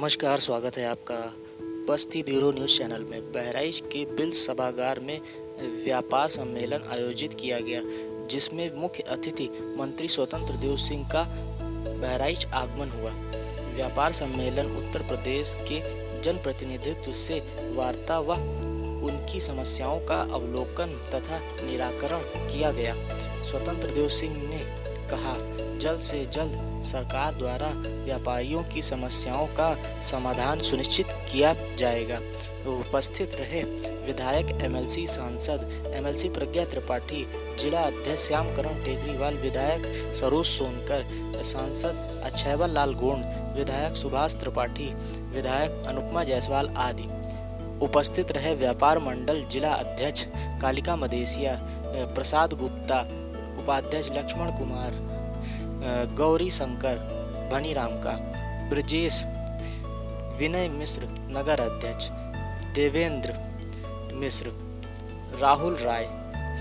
नमस्कार, स्वागत है आपका बस्ती ब्यूरो न्यूज़ चैनल में। बहराइच के बिल्स सभागार में व्यापार सम्मेलन आयोजित किया गया, जिसमें मुख्य अतिथि मंत्री स्वतंत्र देव सिंह का बहराइच आगमन हुआ। व्यापार सम्मेलन उत्तर प्रदेश के जनप्रतिनिधित्व से वार्ता व उनकी समस्याओं का अवलोकन तथा निराकरण किया गया। स्वतंत्र देव सिंह ने कहा, जल्द से जल्द सरकार द्वारा व्यापारियों की समस्याओं का समाधान सुनिश्चित किया जाएगा। उपस्थित रहे विधायक एमएलसी सांसद एमएलसी प्रज्ञा त्रिपाठी, जिला अध्यक्ष श्यामकरण टेकरीवाल, विधायक सरोज सोनकर, सांसद अक्षयवर लाल गोंड, विधायक सुभाष त्रिपाठी, विधायक अनुपमा जायसवाल आदि। उपस्थित रहे व्यापार मंडल जिला अध्यक्ष कालिका मदेसिया, प्रसाद गुप्ता, उपाध्यक्ष लक्ष्मण कुमार, गौरी शंकर भनीराम का, ब्रजेश, विनय मिश्र नगर अध्यक्ष, देवेंद्र मिश्र, राहुल राय,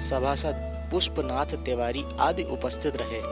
सभासद पुष्पनाथ तिवारी आदि उपस्थित रहे।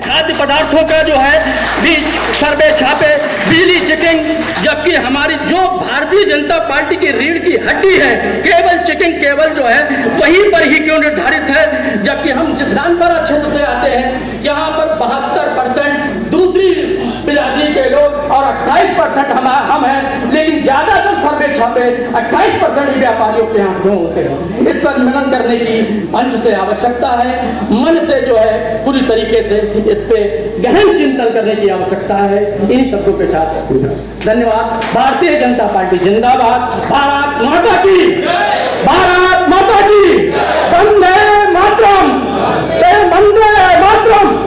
खाद्य पदार्थों का जो है बीज सर्वे छापे, बिजली चेकिंग, जबकि हमारी जो भारतीय जनता पार्टी की रीढ़ की हड्डी है, केवल चेकिंग केवल जो है वहीं पर ही क्यों निर्धारित है, जबकि हम जिस दानपारा क्षेत्र से आते हैं यहाँ पर 72% दूसरी बिरादरी के लोग और 28% हम हैं, लेकिन ज्यादातर सर्वे छापे 28% ही व्यापारियों के यहाँ क्यों होते हैं। इस पर मनन करने की मंच से आवश्यकता है, मन से जो है पूरी तरीके से इस पे गहन चिंतन करने की आवश्यकता है। इन्हीं शब्दों के साथ धन्यवाद। भारतीय जनता पार्टी जिंदाबाद। भारत माता की, भारत माता की, वंदे मातरम, वंदे मातरम।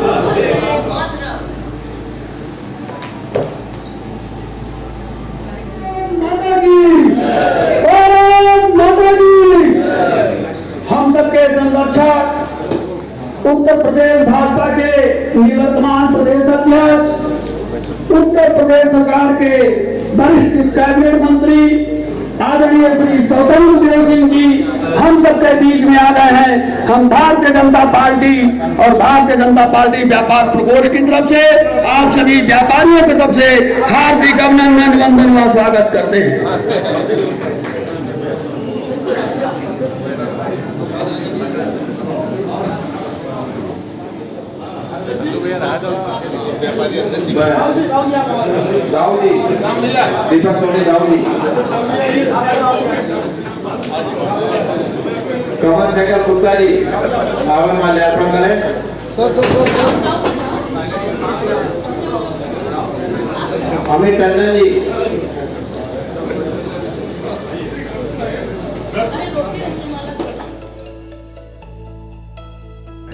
हम सबके संरक्षक उत्तर प्रदेश भाजपा के निवर्तमान प्रदेश अध्यक्ष, उत्तर प्रदेश सरकार के वरिष्ठ कैबिनेट मंत्री आदरणीय श्री स्वतंत्र देव सिंह जी हम सबके बीच में आ गए हैं। हम भारतीय जनता पार्टी और भारतीय जनता पार्टी व्यापार प्रकोष्ठ की तरफ से आप सभी व्यापारियों की तरफ से हार्दिक अभिनंदन, वंदन व स्वागत करते हैं। दाऊदी, दीपक सोनी दाऊदी, कमल नगर गुप्ताजी आवन माल्यार्पण करें। अमित टंडन जी,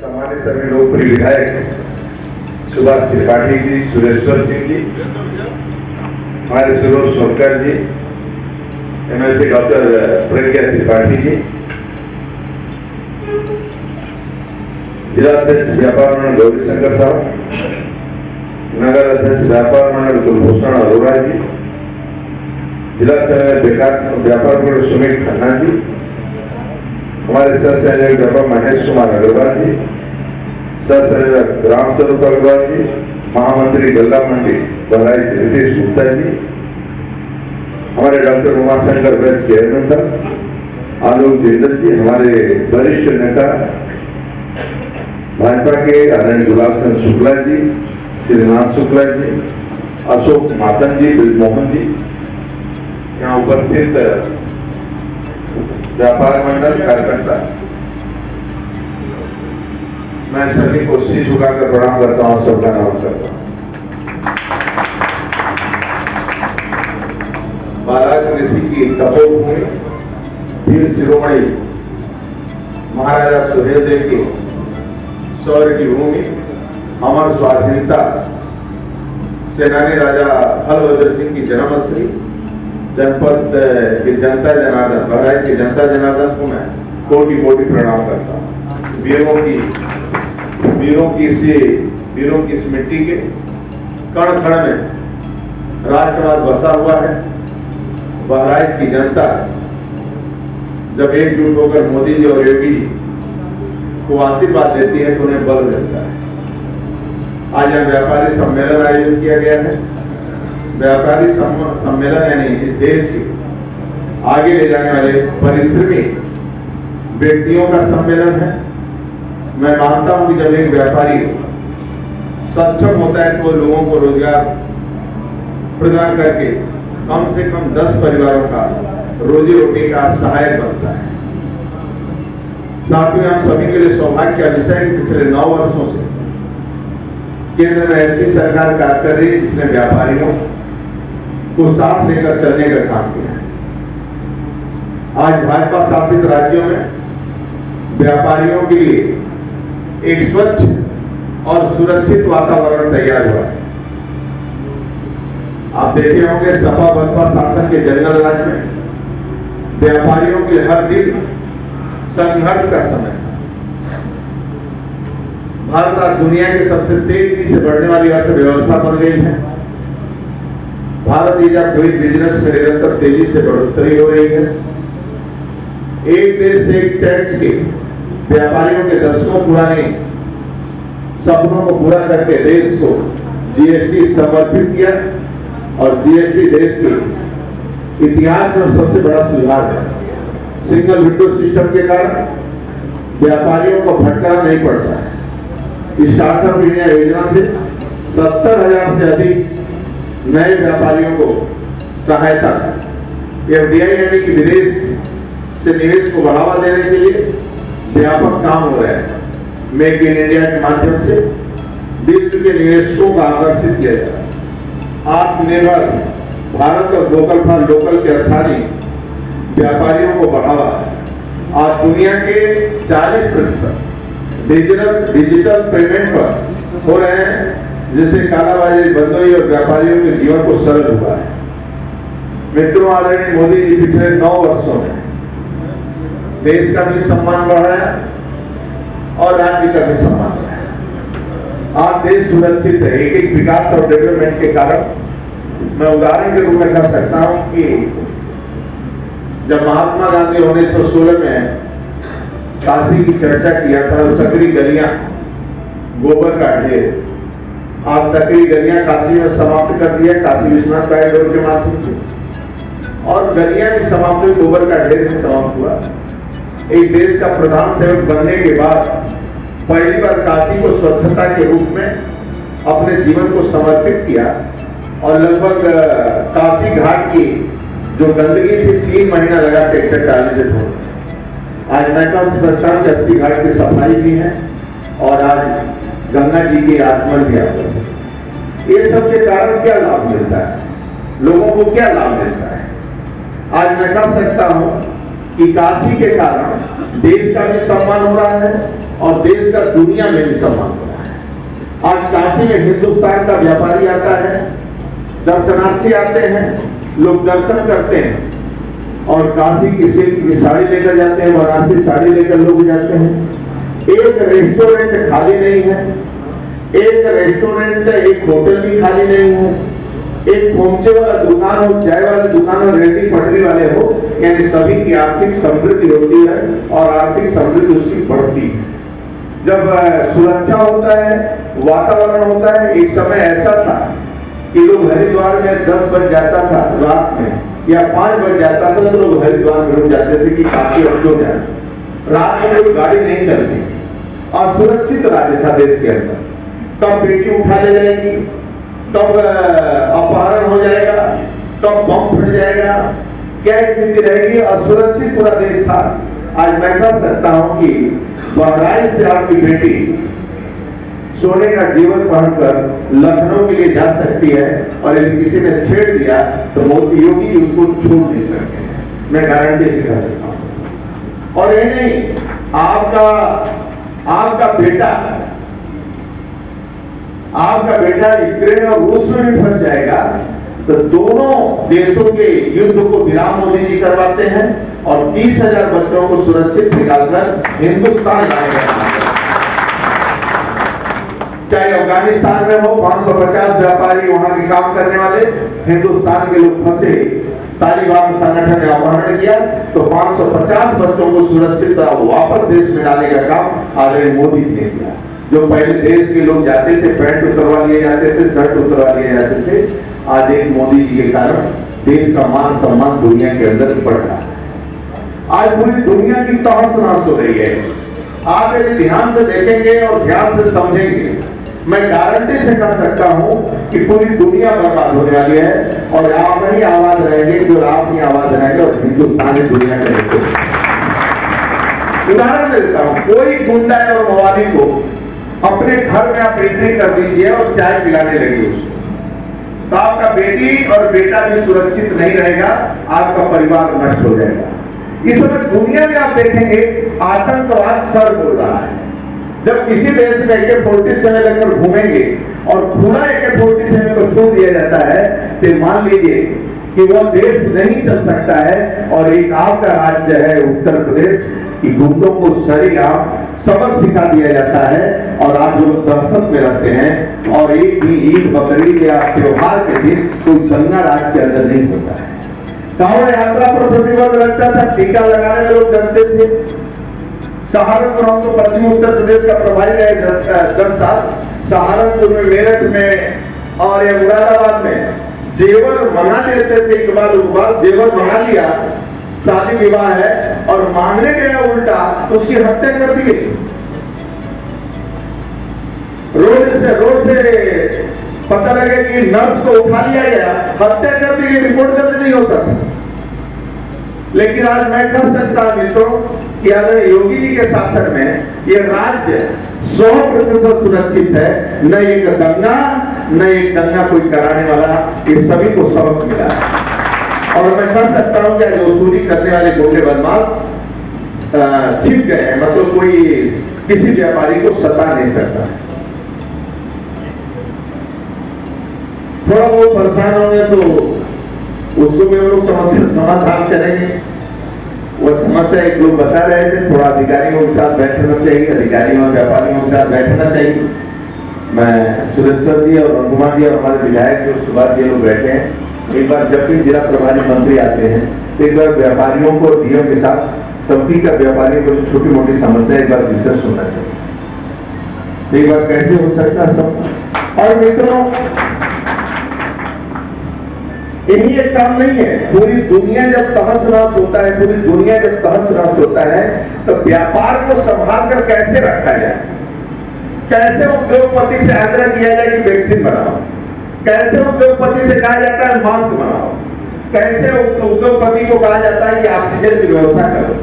हमारे सभी लोकप्रिय विधायक सुभाष त्रिपाठी जी, सुरेश्वर सिंह जी, हमारे सरोज सोनकर जी, एमएलसी डॉक्टर प्रज्ञा त्रिपाठी जी, जिला अध्यक्ष व्यापार मंडल गौरी शंकर साहब, नगर अध्यक्ष व्यापार मंडल कुलभूषण अरोड़ा जी, जिला व्यापार मंडल सुमित खन्ना जी, हमारे सह संयोजक व्यापार महेश कुमार अग्रवाल जी, सह संयोजक राम स्वरूप अग्रवाल जी, महामंत्री गल्ला मंडी बहराइच रितेश गुप्ता जी, हमारे डॉक्टर उमाशंकर वैश्य चेयरमैन साहब, आलोक जिंदल जी, हमारे वरिष्ठ नेता भाजपा के आदरणीय गुलाब चंद शुक्ला जी, श्रीनाथ शुक्ला जी, अशोक मातन जी, ब्रिजमोहन जी, यहाँ उपस्थित व्यापार मंडल कार्यकर्ता, मैं सभी को शीश झुकाकर प्रणाम करता हूँ, सबका नमन करता हूँ। बारात ऋषि की तपोभूमि, वीर शिरोमणि महाराजा सुहेल देव की शौर्य की भूमि, अमर स्वाधीनता सेनानी राजा बलभद्र सिंह की जन्मस्थली, जनपद की जनता जनार्दन, बहराइच की जनता जनार्दन को मैं कोटि कोटि प्रणाम करता हूँ। वीरों की इस मिट्टी के कण कण में राष्ट्रवाद बसा हुआ है। बहराइच की जनता जब एकजुट होकर मोदी जी और योगी जी को आशीर्वाद देती है तो उन्हें बल मिलता है। आज यह व्यापारी सम्मेलन आयोजित किया गया है। व्यापारी सम्मेलन यानी इस देश के आगे ले जाने वाले परिश्रमी व्यक्तियों का सम्मेलन है। मैं मानता हूं कि जब एक व्यापारी सक्षम होता है तो लोगों को रोजगार प्रदान करके कम से कम 10 परिवारों का रोजी रोटी का सहायक बनता है। साथ में हम सभी के लिए सौभाग्य का विषय है कि पिछले 9 वर्षों से केंद्र में ऐसी सरकार कार्य कर रही है जिसने व्यापारियों को साथ लेकर चलने का काम किया है। आज भाजपा शासित राज्यों में व्यापारियों के लिए एक स्वच्छ और सुरक्षित वातावरण तैयार हुआ है। आप देखे होंगे सपा बसपा शासन के जंगल राज में व्यापारियों के लिए हर दिन संघर्ष का समय था। भारत आज दुनिया के सबसे तेजी से बढ़ने वाली अर्थव्यवस्था बन गई है। भारत इज डूइंग बिजनेस में निरंतर तेजी से बढ़ोतरी हो रही है। एक देश एक टैक्स के व्यापारियों के दशकों पुराने सपनों को पूरा करके देश को जीएसटी समर्पित किया और जीएसटी देश के इतिहास में सबसे बड़ा सुधार है। सिंगल विंडो सिस्टम के कारण व्यापारियों को भटकना नहीं पड़ता है। स्टार्टअप इंडिया योजना से 70,000 से अधिक नए व्यापारियों को सहायता। एफडीआई यानी कि विदेश से निवेश को बढ़ावा देने के लिए व्यापक काम हो रहा है। मेक इन इंडिया के माध्यम से विश्व के निवेशकों को आकर्षित किया जा रहा है। आत्मनिर्भर भारत और वोकल फॉर लोकल के स्थानीय व्यापारियों को बढ़ावा। आज दुनिया के 40% डिजिटल पेमेंट पर हो रहे हैं, जिससे कालाबाजारी बंद हुई और व्यापारियों के जीवन को सरल हुआ है। मित्रों, आदरणीय मोदी जी पिछले 9 वर्षों में देश का भी सम्मान बढ़ाया और राज्य का भी सम्मान बढ़ाया। आज देश सुरक्षित है। एक विकास और डेवलपमेंट के कारण मैं उदाहरण के रूप में कह सकता हूं कि जब महात्मा गांधी 1916 में काशी की चर्चा किया था, सकरी गलियां, गोबर का ढेर, आज सकरी गलियां काशी में समाप्त कर दिया काशी विश्वनाथ कॉरिडोर के माध्यम से, और गलियां भी समाप्त हुई, गोबर का ढेर भी समाप्त हुआ। एक देश का प्रधान सेवक बनने के बाद पहली बार काशी को स्वच्छता के रूप में अपने जीवन को समर्पित किया और लगभग काशी घाट की जो गंदगी थी 3 महीना लगा ट्रैक्टर ट्राली से धो। आज मैं सरकार 80 घाट की सफाई भी है और आज गंगा जी के आगमन भी आता है। ये सब के कारण क्या लाभ मिलता है, लोगों को क्या लाभ मिलता है? आज मैं कह सकता हूं कि काशी के कारण देश का भी सम्मान हो रहा है और देश का दुनिया में भी सम्मान हो रहा है। आज काशी में हिंदुस्तान का व्यापारी आता है, दर्शनार्थी आते हैं, लोग दर्शन करते हैं और काशी की सिल्क की साड़ी लेकर जाते हैं, बनारसी साड़ी लेकर लोग जाते हैं। एक रेस्टोरेंट खाली नहीं है, एक रेस्टोरेंट, एक होटल भी खाली नहीं है। एक पहुंचे वाला दुकान हो, चाय वाला दुकान हो, रेहड़ी पटरी वाले हो, यानी सभी की आर्थिक समृद्धि होती है और आर्थिक समृद्धि उसकी बढ़ती है। जब सुरक्षा होता है, वातावरण होता है। एक समय ऐसा था कि लोग हरिद्वार में 10 बज जाता था रात में या 5 बज जाता था तो लोग हरिद्वार में रुक जाते थे कि काशी अब क्यों जाए। रात में कोई गाड़ी नहीं चलती, असुरक्षित राज्य था देश के अंदर। कब बेटी उठा ले जाएगी, कब अपहरण हो जाएगा, कब बम फट जाएगा, क्या स्थिति रहेगी, असुरक्षित पूरा देश था। आज मैं कह सकता हूं कि बहराइच से आपकी बेटी सोने का जीवन पहनकर लखनऊ के लिए जा सकती है, और यदि किसी ने छेड़ दिया तो मोदी योगी उसको छोड़ नहीं सकते। मैं गारंटी से कह सकता हूं। और ये नहीं, आपका बेटा यूक्रेन और रूस में भी फंस जाएगा तो दोनों देशों के युद्ध को विराम मोदी जी करवाते हैं और 30,000 बच्चों को सुरक्षित निकालकर हिंदुस्तान लाएगा। चाहे अफगानिस्तान में हो, 550 व्यापारी वहां के काम करने वाले, हिंदुस्तान के लोग फंसे, तालिबान संगठन ने अपहरण किया तो 550 बच्चों को सुरक्षित वापस देश में डालने का काम आदरणीय मोदी जी ने किया। जो पहले देश के लोग जाते थे, पैंट उतरवा लिए जाते थे, शर्ट उतरवा लिए जाते थे, आज एक मोदी जी के कारण देश का मान सम्मान दुनिया के अंदर बढ़ रहा है। आज पूरी दुनिया की तहस नहस हो रही है। आप यदि ध्यान से देखेंगे और ध्यान से समझेंगे, मैं गारंटी से कह सकता हूं कि पूरी दुनिया बर्बाद होने वाली है और आप ही आवाज रहेंगे, जो आप ही आवाज रहेंगे और हिंदुस्तान ही दुनिया के रहेंगे। उदाहरण देता हूं, कोई गुंडा और मवाली को अपने घर में आप एंट्री कर दीजिए और चाय पिलाने लगे उसको, तो आपका बेटी और बेटा भी सुरक्षित नहीं रहेगा, आपका परिवार नष्ट हो जाएगा। इस समय दुनिया में आप देखेंगे आतंकवाद सर बोल रहा है। जब किसी देश में AK-47 लेकर घूमेंगे और पूरा AK-47 को छोड़ दिया जाता है तो मान लीजिए कि वह देश नहीं चल सकता है। और एक आपका राज्य है उत्तर प्रदेश कि गुंडों को सरेआम सबक सिखा दिया जाता है और आज लोग दहशत में रहते हैं। और एक भी ईद बकरीद या त्योहार के दिन कोई दंगा राज्य के अंदर नहीं होता है। कांवड़ यात्रा पर प्रतिबंध लगता था, टीका लगाने में लोग डरते थे। सहारनपुर, हम तो पश्चिमी उत्तर प्रदेश का प्रभारी रहे 10 साल। सहारनपुर में, मेरठ में और ये मुरादाबाद में जेवर मंगा लेते थे, इकबाल जेवर मंगा लिया, शादी विवाह है और मांगने गया उल्टा तो उसकी हत्या कर दी गई। रोड से पता लगे कि नर्स को उठा लिया गया, हत्या कर दी गई, रिपोर्ट करते नहीं होता। लेकिन आज मैं कह सकता हूं मित्रों कि आदरणीय योगी जी के शासन में ये राज्य 100% सुरक्षित है। न एक दंगा कोई कराने वाला, ये सभी को सबक मिला है। और मैं कह सकता हूं कि वसूली करने वाले गुंडे बदमाश छिप गए हैं, मतलब कोई किसी व्यापारी को सता नहीं सकता। थोड़ा बहुत परेशान होंगे तो उसको भी हम लोग समस्या समाधान करेंगे। वो समस्या एक लोग बता रहे थे, थोड़ा अधिकारियों के साथ बैठना चाहिए, अधिकारियों और व्यापारियों के साथ बैठना चाहिए। मैं सुरेश्वर जी और कुमार जी और हमारे विधायक जो सुभाष जी लोग बैठे हैं, एक बार जब भी जिला प्रभारी मंत्री आते हैं तो एक बार व्यापारियों को डीएम के साथ सबकी का व्यापारियों को छोटी मोटी समस्या एक बार विशेष होना चाहिए। एक बार कैसे हो सकता सब। और मित्रों, यही एक काम नहीं है। पूरी दुनिया जब तहस नहस होता है, पूरी दुनिया जब तहस नहस होता है तो व्यापार को संभाल कर कैसे रखा जाए, कैसे उद्योगपति से आग्रह किया जाए कि वैक्सीन बनाओ, कैसे उद्योगपति से कहा जाता है मास्क बनाओ, कैसे उद्योगपति को कहा जाता है कि ऑक्सीजन की व्यवस्था करो,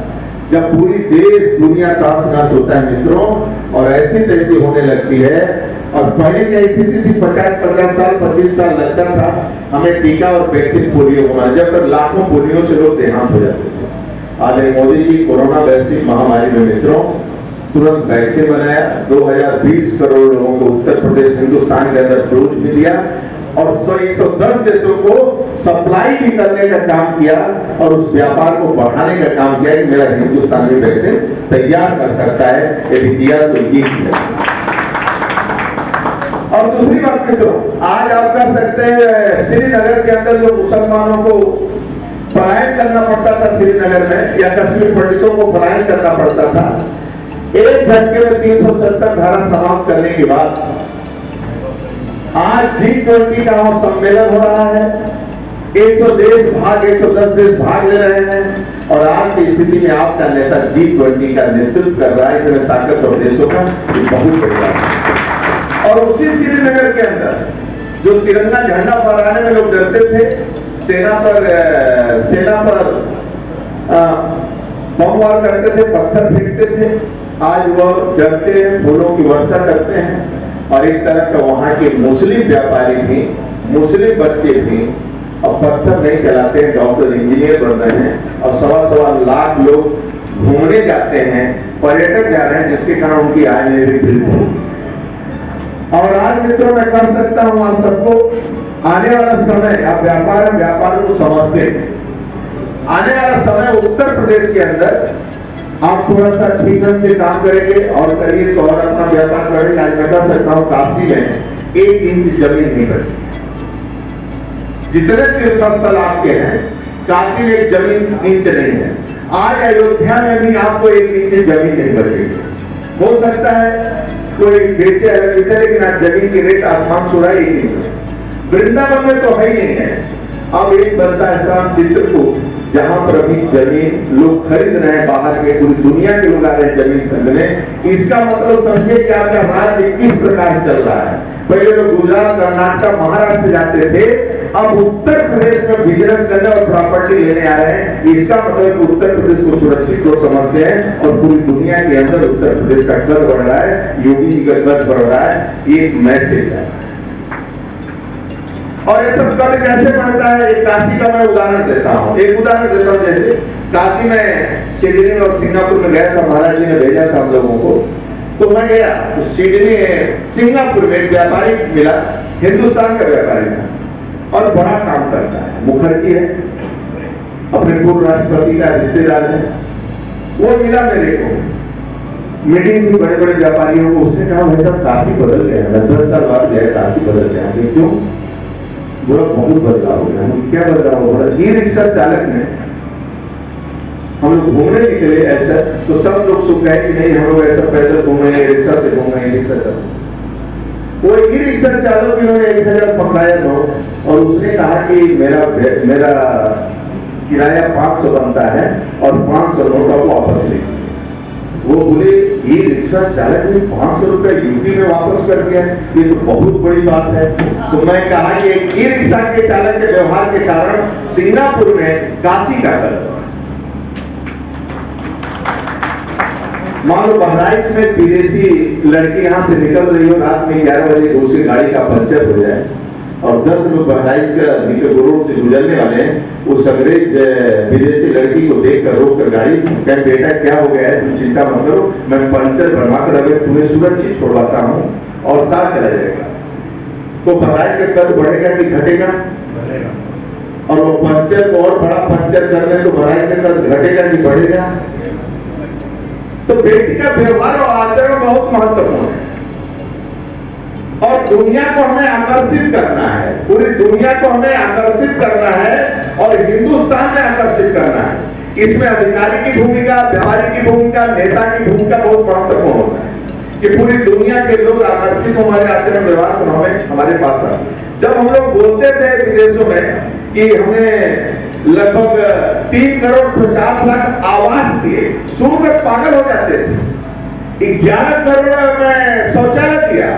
जब पूरी देश दुनिया तहस नहस होता है मित्रों। और ऐसी तैसी होने लगती है। और पहले की स्थिति थी 50-15 साल 25 साल लगता था हमें टीका और वैक्सीन पोलियो होना, जब तक लाखों पोलियो से लोग देहांत हो जाते थे। आदरणीय मोदी जी कोरोना वैश्विक महामारी में मित्रों तुरंत वैक्सीन बनाया, 2020 करोड़ लोगों को उत्तर प्रदेश हिंदुस्तान के अंदर डोज भी दिया और 110 देशों को सप्लाई भी करने का काम किया और उस व्यापार को बढ़ाने का काम किया कि मेरा हिंदुस्तान भी वैक्सीन तैयार कर सकता है। यदि किया तो ये किया। और दूसरी बात मित्रों, आज आप कर सकते हैं श्रीनगर के अंदर जो मुसलमानों को पलायन करना पड़ता था श्रीनगर में, या कश्मीर पंडितों को पलायन करना पड़ता था, एक झटके में 370 धारा समाप्त करने के बाद आज G20 का सम्मेलन हो रहा है। 110 देश भाग ले रहे हैं और आज की स्थिति में आपका नेता G20 का नेतृत्व कर रहा है। इतने ताकतवर देशों का बहुत बढ़िया है। और उसी श्रीनगर के अंदर जो तिरंगा झंडा फहराने में लोग डरते थे, सेना पर बम वार करते थे, पत्थर फेंकते थे, आज वह डरते हैं, फूलों की वर्षा करते हैं। और एक तरफ का वहां के मुस्लिम व्यापारी भी, मुस्लिम बच्चे भी अब पत्थर नहीं चलाते हैं, डॉक्टर इंजीनियर बन रहे हैं और सवा लाख लोग घूमने जाते हैं, पर्यटक जा रहे हैं, जिसके कारण उनकी आय में भी वृद्धि होगी। और आज मित्रों मैं कर सकता हूं आप सबको, आने वाला समय आप व्यापार को समझते हैं, आने वाला समय उत्तर प्रदेश के अंदर आप थोड़ा सा ठीक ढंग से काम करेंगे और करिए तो और अपना व्यापार करेंगे। आज मैं कह सकता हूं काशी में 1 इंच जमीन नहीं बची, जितने तीर्थस्थल आपके हैं काशी में 1 जमीन इंच नहीं है। आज अयोध्या में भी आपको 1 इंच जमीन नहीं बचेगी। हो सकता है कोई बेचे अलग बेचे, लेकिन आज जमीन की रेट आसमान छुड़ा ही नहीं। वृंदावन में तो है ही नहीं है। अब एक बनता है चित्रकूट, जहां पर अभी जमीन लोग खरीद रहे हैं, बाहर के पूरी दुनिया के लोग आ रहे हैं जमीन खरीदने। इसका मतलब समझिए कि आपका राज्य किस प्रकार चल रहा है। पहले लोग गुजरात, कर्नाटक, महाराष्ट्र जाते थे, अब उत्तर प्रदेश में बिजनेस करने और प्रॉपर्टी लेने आ रहे हैं। इसका मतलब उत्तर प्रदेश को सुरक्षित लोग समझते हैं और पूरी दुनिया के अंदर उत्तर प्रदेश का कद बढ़ रहा है, योगी जी का कद बढ़ रहा है। ये एक मैसेज है। और ये सब कद कैसे बढ़ता है, एक काशी का मैं उदाहरण देता हूँ। एक उदाहरण देता हूँ, जैसे काशी में सिडनी और सिंगापुर में गया था, महाराज जी ने भेजा था हम लोगों को, तो मैं गया तो सिडनी सिंगापुर में एक व्यापारी मिला, हिंदुस्तान का व्यापारी था और बड़ा काम करता है, मुखर्जी है, अपने पूर्व राष्ट्रपति का रिश्तेदार है। वो मिला मेरे को, मीटिंग थी बड़े बड़े व्यापारियों को। उसने कहा भाई साहब काशी बदल गया है, 10 साल बाद गया काशी बदल गया। क्यों? बोला बहुत बदलाव हो गया। क्या बदलाव हो गया? ई रिक्शा चालक ने, हम लोग घूमने निकले ऐसा, तो सब लोग सुख गए कि नहीं हम लोग ऐसा पैदल घूमेंगे, रिक्शा से घूमेंगे, रिक्शा चलो। वो ई रिक्शा चालक ने 1000 पकड़ाया लोग, और उसने कहा कि मेरा किराया 500 बनता है और 500 नोट आप वापस ले। वो बोले ये रिक्शा चालक ने 500 रुपए यूपी में वापस कर दिया, ये तो बहुत बड़ी बात है। तो मैं कहा कि एक ई रिक्शा के चालक के व्यवहार के कारण सिंगापुर में काशी का कर, मान लो बहराइच में विदेशी लड़की यहाँ से निकल रही हो, रात में 11 बजे दूसरी गाड़ी का पंचर हो जाए और 10 लोग बहराइच का रोड से गुजरने वाले हैं, उस अंग्रेज विदेशी लड़की को देखकर रोककर गाड़ी, कहे बेटा क्या हो गया है, तुम चिंता मत करो, मैं पंचर बनवा कर अगर तुम्हें सुरक्षित छोड़वाता हूँ और साथ चला जाएगा। तो बहराइच का कद बढ़ेगा कि घटेगा? और वो पंचर को और बड़ा पंचर कर ले तो बहराइच का कद घटेगा कि बढ़ेगा? तो बेटी का व्यवहार और आचरण बहुत महत्वपूर्ण है और दुनिया को हमें आकर्षित करना है, पूरी दुनिया को हमें आकर्षित करना है और हिंदुस्तान में आकर्षित करना है। इसमें अधिकारी की भूमिका, व्यापारी की भूमिका, नेता की भूमिका बहुत महत्वपूर्ण होता है कि पूरी दुनिया के लोग आकर्षित हमारे आचरण व्यवहार को हमें हमारे पास आए। जब हम लोग बोलते थे विदेशों में कि हमने लगभग 3 करोड़ 50 लाख आवास दिए, सुनकर पागल हो जाते थे। 11 करोड़ में शौचालय दिया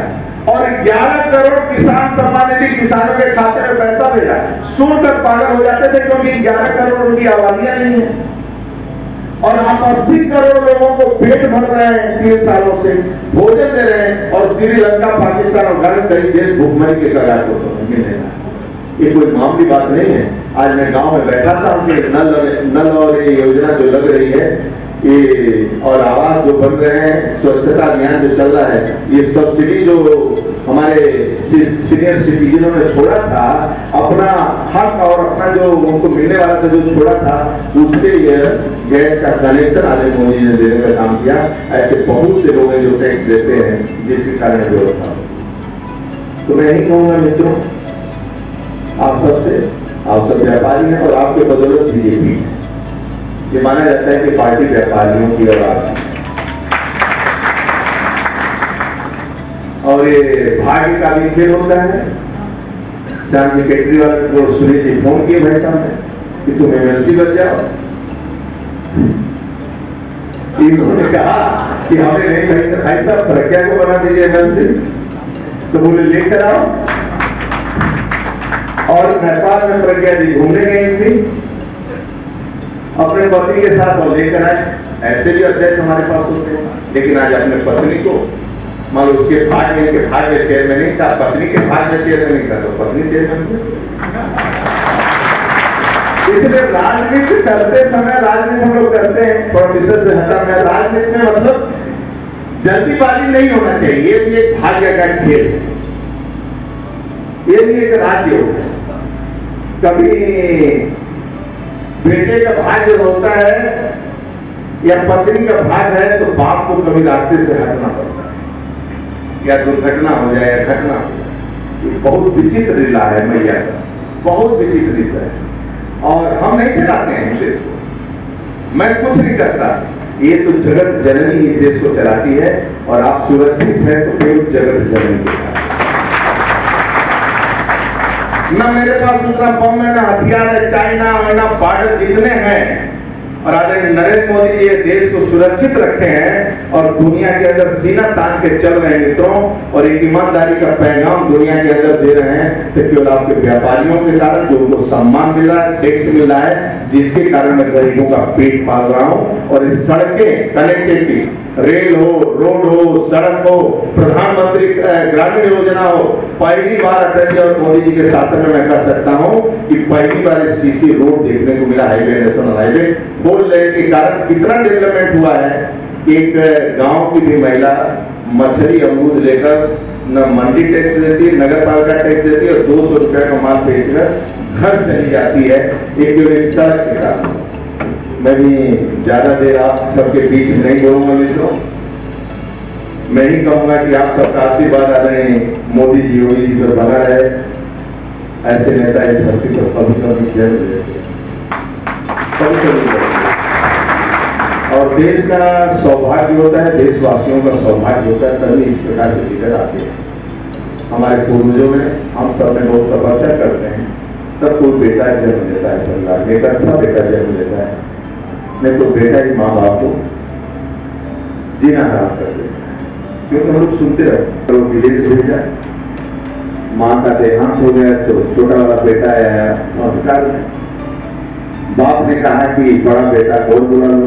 और 11 करोड़ किसान सम्मान निधि किसानों के खाते में पैसा भेजा, सुनकर पागल हो जाते थे, क्योंकि 11 करोड़ उनकी आबादियां नहीं है और आप 80 करोड़ लोगों को पेट भर रहे हैं, 3 सालों से भोजन दे रहे हैं और श्रीलंका, पाकिस्तान और गरीब कई देश भूखमरी के कगार को मिल रहे हैं। ये कोई मामूली बात नहीं है। आज मैं गांव में बैठा था, उनके नल और ये योजना जो लग रही है ये और आवास जो बन रहे हैं, स्वच्छता अभियान जो चल रहा है, ये सब्सिडी जो हमारे सीनियर सिटीजनों ने छोड़ा था, अपना हक और अपना जो उनको मिलने वाला था जो छोड़ा था, उससे यह गैस का कनेक्शन आने मोदी ने देने का काम किया। ऐसे बहुत से लोग हैं जो टैक्स देते हैं जिसके कारण व्यवस्था। तो मैं यही कहूंगा मित्रों, आप सब व्यापारी हैं और आपके बदौलत बीजेपी है। ये माना जाता है कि पार्टी व्यापारियों की और ये भाग्य का भी खेल होता है। श्याम जी केजरीवाल को सुनील जी फोन किए भाई साहब ने कि तुम एमएलसी बन जाओ। इन्होंने कहा कि हमें नहीं भाई साहब प्रज्ञा को बना दीजिए एमएलसी, तो बोले लेकर आओ। और नेपाल में प्रज्ञा जी घूमने गई थी अपने पति के साथ और लेकर आए। ऐसे भी अध्यक्ष हमारे पास होते हैं, लेकिन आज अपने पत्नी को मान लो उसके भाग में, के भाग में चेयरमैन नहीं था, पत्नी के भाग में चेयरमैन नहीं था, तो पत्नी चेयरमैन। इसलिए राजनीति करते समय, राजनीति हम लोग करते हैं, प्रोफेसर से हटा मैं, राजनीति में मतलब जल्दीबाजी नहीं होना चाहिए। ये भी एक भाग्य का खेल है, ये भी एक राज्य होता है। कभी बेटे का भाग्य होता है या पत्नी का भाग है तो बाप को कभी रास्ते से हटना पड़ता है, या दुर्घटना हो जाए या घटना हो जाए। ये बहुत विचित्र लीला है मैया का, बहुत विचित्र लीला है। और हम नहीं चलाते हैं देश को, मैं कुछ नहीं करता, ये तो जगत जननी इस देश को चलाती है। और आप सुरक्षित हैं तो केवल जगत जननी के साथ। ना मेरे पास उतना बम है, ना हथियार है, चाइना और ना बॉर्डर जितने हैं। और आदरणीय नरेंद्र मोदी जी ये देश को सुरक्षित रखे हैं और दुनिया के अंदर सीना तान के चल रहे हैं मित्रों, और एक ईमानदारी का पैगाम दुनिया के अंदर दे रहे हैं। तो केवल आपके व्यापारियों के कारण जो उनको सम्मान मिल रहा है, टैक्स मिल रहा है, जिसके कारण मैं गरीबों का पेट पाल रहा हूं। और इस सड़कें कनेक्टिविटी, रेल हो, रोड हो, सड़क हो, प्रधानमंत्री ग्रामीण योजना हो, पहली बार अटल जी और मोदी जी के शासन में मैं कह सकता हूं कि पहली बार इस सीसी रोड देखने को मिला, हाईवे, नेशनल हाईवे। 4 लेन के कारण कितना डेवलपमेंट हुआ है। एक गांव की भी महिला मछली अमरूद लेकर न मंडी टैक्स देती है, नगर पालिका टैक्स देती है, और 200 रुपए का माल बेचकर घर चली जाती है। एक सड़क के कारण। मैं भी ज्यादा देर आप सबके बीच में नहीं बोलूंगा मित्रों, मैं ही कहूंगा कि आप सबका आशीर्वाद आदरणीय मोदी जी, योगी जी पर बना रहे। ऐसे नेता इस धरती पर कभी कभी जन्म लेते हैं, कभी कभी। और देश का सौभाग्य होता है, देशवासियों का सौभाग्य होता है, तभी इस प्रकार के लीडर आते हैं। हमारे पूर्वजों में हम सब में बहुत तपस्या करते हैं, तब कोई बेटा जन्म लेता है परिवार में, एक अच्छा बेटा जन्म लेता है। नहीं तो बेटा ही माँ बाप को जीना हराम कर देता है। क्योंकि हम लोग सुनते रहते, तो विदेश भेजा, माँ का देहांत हो गया तो छोटा वाला बेटा आया संस्कार में, बाप ने कहा कि बड़ा बेटा को बुला लो,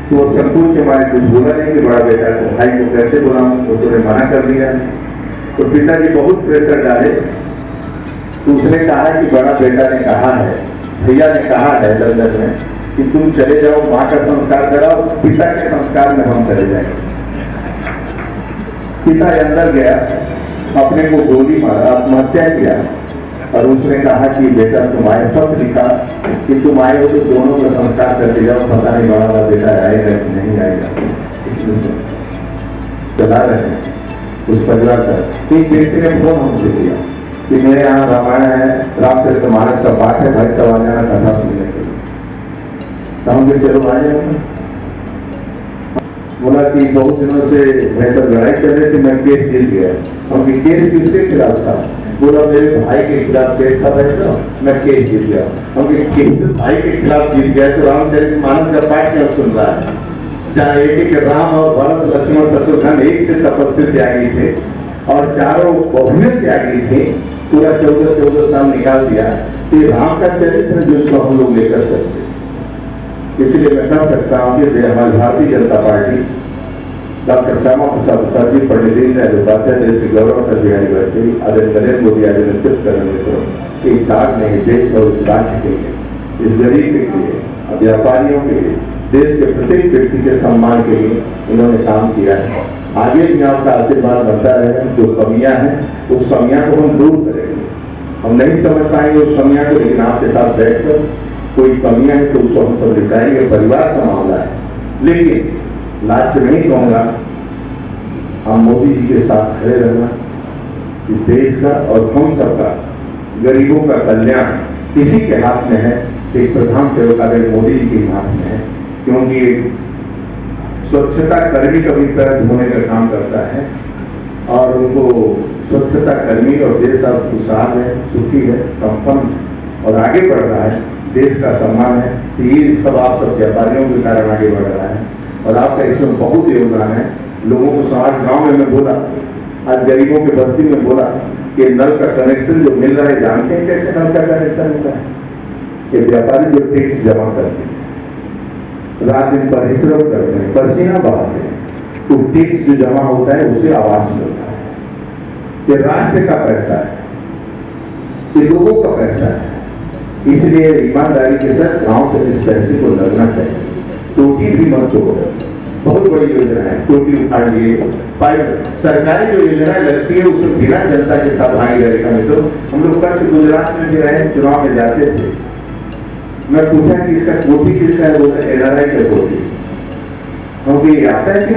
तो वो संकोच के मारे कुछ बोला नहीं कि बड़ा बेटा को, भाई को कैसे बुलाऊं, वो तो मना कर दिया। तो पिताजी बहुत प्रेशर डाले, तो उसने कहा कि बड़ा बेटा ने कहा है, भैया ने कहा है लंदन में कि तुम चले जाओ, माँ का संस्कार कराओ, पिता के संस्कार में हम चले जाएंगे। पिता अंदर गया, अपने को गोली मारा, आत्महत्या किया। और उसने कहा कि बेटा तुम आए, पत्र लिखा कि तुम आए हो तो दोनों का संस्कार करके जाओ, पता नहीं बड़ा वाला बेटा आएगा कि नहीं आएगा। इसलिए चला रहे हैं उस परिवार का। एक व्यक्ति ने फोन हमसे किया कि मेरे यहाँ रामायण है, रामचरितमानस का पाठ है, भाई सब आ जाना कथा सुनने के लिए। तो हम भी चलो आ जाएंगे। बोला कि बहुत दिनों से मैं सब लड़ाई कर रहे थे, मैं केस जीत गया। हम केस किसके खिलाफ था? बोला मेरे भाई के खिलाफ केस था वैसा, मैं केस जीत गया। हम केस भाई के खिलाफ जीत गया तो रामचरितमानस का पाठ क्यों सुन रहा है? जहाँ एक राम और भरत लक्ष्मण शत्रुघ्न एक से तपस्वी त्यागी थे और चारों बहुमें त्यागी थे, पूरा 14 साल निकाल दिया। तो राम का चरित्र जो उसको हम लोग लेकर सकते, इसलिए मैं कह सकता हूँ कि हमारी भारतीय जनता पार्टी, डॉक्टर श्यामा प्रसाद मुखर्जी, पंडित दीनदयाल उपाध्याय, देश के गौरव अटल बिहारी वाजपेयी, आदरणीय नरेंद्र मोदी आदि नेतृत्व कर रहे एक दाग नहीं, देश और इस राज्य के लिए, इस गरीब के लिए, व्यापारियों के लिए, देश के प्रत्येक व्यक्ति के सम्मान के लिए इन्होंने काम किया है। आगे भी आपका आशीर्वाद बनता रहेगा। जो कमियां हैं उस कमियां को हम दूर करेंगे। हम नहीं समझ पाएंगे उस कमियां को, लेकिन आपके साथ बैठकर कोई कमियां है तो उसको हम सब निपटाएंगे। परिवार का मामला है, लेकिन लास्ट में नहीं कहूंगा, हम मोदी जी के साथ खड़े रहना, इस देश का और हम सबका गरीबों का कल्याण किसी के हाथ में है, एक प्रधान सेवक आदरणीय मोदी जी के हाथ में है। क्योंकि स्वच्छता कर्मी कभी पैर धोने का काम करता है और उनको स्वच्छता कर्मी और देश अब खुशहाल है, सुखी है, संपन्न और आगे बढ़ रहा है, देश का सम्मान है। तो ये सब आप सब व्यापारियों के कारण आगे बढ़ रहा है और आपका इसमें बहुत योगदान है। लोगों को समाज गांव में मैं बोला, आज गरीबों के बस्ती में बोला कि नल का कनेक्शन जो मिल रहा है, जानते हैं कैसे नल का कनेक्शन मिलता है? ये व्यापारी जो टैक्स जमा करते हैं, रात दिन परिश्रम करते हैं, पसीना बहाते हैं, तो टैक्स जो जमा होता है उसे आवास मिलता है। ये राष्ट्र का पैसा है, ये लोगों का पैसा है, इसलिए ईमानदारी के साथ गांव तक इस पैसे को लगना चाहिए। टोटी भी मत दो, बहुत बड़ी योजना है, टोटी उखाड़ लिए सरकारी जो योजनाएं लगती है उसमें बिना जनता के साथ भागीदारी का। तो हम लोग कल गुजरात में भी रहे, चुनाव में जाते थे, मैं पूछा कि इसका कोठी किसका है, बोलता एनआरआई का कोठी। क्योंकि आता है कि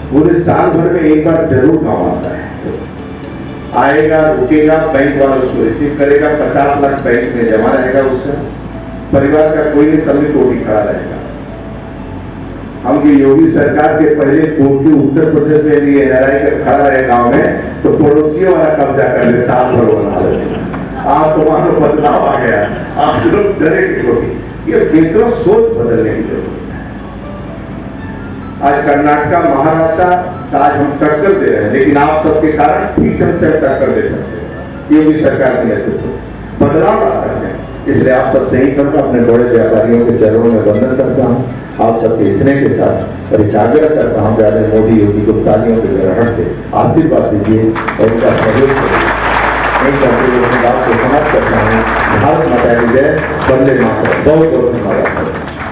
पूरे साल भर में एक बार जरूर गाँव आता है, आएगा, रुकेगा, बैंक वाला उसको रिसीव करेगा, 50 लाख बैंक में जमा रहेगा, उसका परिवार का कोई नहीं, तभी कोठी खड़ा रहेगा। हम योगी सरकार के पहले कोठी उत्तर प्रदेश में भी एनआरआई का खड़ा रहे गांव में, तो पड़ोसियों वाला कब्जा कर ले, साल भर बना ले। आप तो वहां बदलाव आ गया, आप लोग डरेंगे कोठी। ये कितना सोच बदलने की जरूरत है। आज कर्नाटका, महाराष्ट्र का आज हम टक्कर दे रहे हैं, लेकिन आप सबके कारण ठीक ढंग से टक्कर दे सकते हैं। योगी सरकार के नेतृत्व बदलाव ला सकते हैं। इसलिए आप सबसे ही करूंगा, अपने बड़े व्यापारियों के चरणों में वंदन करता हूँ, आप सबके स्नेह के साथ और आग्रह करता हूँ कि मोदी योगी को तालियों के ग्रहण से आशीर्वाद दीजिए और उनका सहयोग करिए। नहीं करते हुए अपनी बात को समाप्त करता हूँ। भारत माता की जय, वंदे मातरम। बहुत बहुत धन्यवाद।